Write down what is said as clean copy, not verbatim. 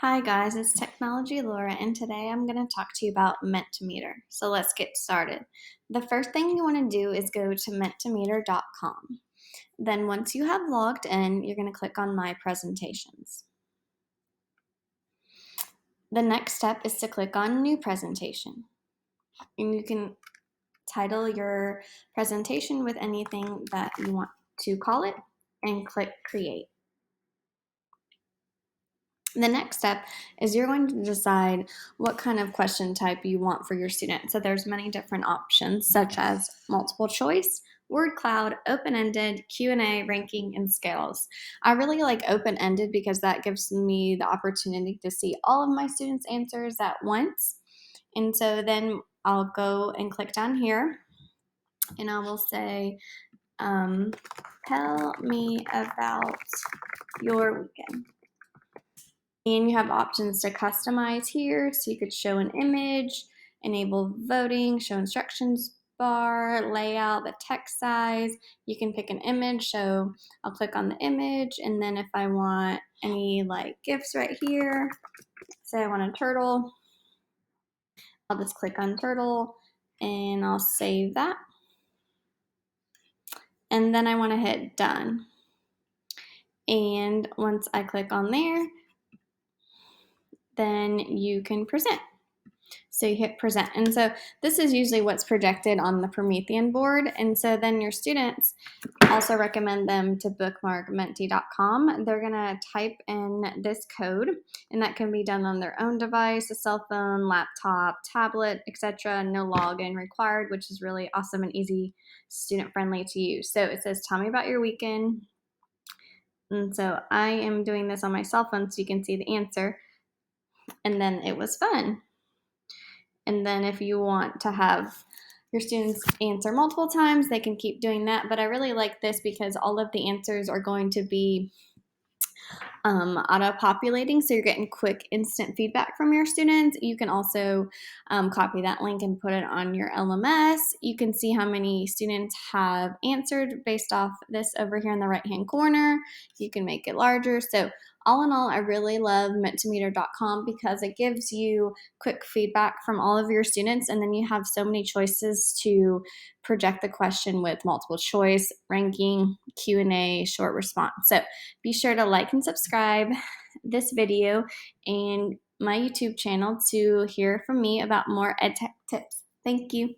Hi guys, it's Technology Laura, and today I'm going to talk to you about Mentimeter. So let's get started. The first thing you want to do is go to mentimeter.com. Then once you have logged in, you're going to click on My Presentations. The next step is to click on New Presentation. And you can title your presentation with anything that you want to call it and click Create. The next step is you're going to decide what kind of question type you want for your student. So there's many different options such as multiple choice, word cloud, open-ended, Q&A, ranking, and scales. I really like open-ended because that gives me the opportunity to see all of my students' answers at once. And so then I'll go and click down here and I will say, tell me about your weekend. And you have options to customize here. So you could show an image, enable voting, show instructions bar, layout, the text size. You can pick an image. So I'll click on the image. And then if I want any like GIFs right here, say I want a turtle, I'll just click on turtle and I'll save that. And then I want to hit done. And once I click on there, then you can present. So you hit present. And so this is usually what's projected on the Promethean board. And so then your students also recommend them to bookmark menti.com. They're going to type in this code, and that can be done on their own device, a cell phone, laptop, tablet, etc. No login required, which is really awesome and easy, student friendly to use. So it says, tell me about your weekend. And so I am doing this on my cell phone so you can see the answer. And then it was fun. And then if you want to have your students answer multiple times, they can keep doing that. But I really like this because all of the answers are going to be auto-populating, so you're getting quick instant feedback from your students. You can also copy that link and put it on your LMS. You can see how many students have answered based off this over here in the right-hand corner. You can make it larger. So all in all, I really love Mentimeter.com because it gives you quick feedback from all of your students, and then you have so many choices to project the question with multiple choice, ranking, Q&A, short response. So be sure to like and subscribe this video and my YouTube channel to hear from me about more EdTech tips. Thank you.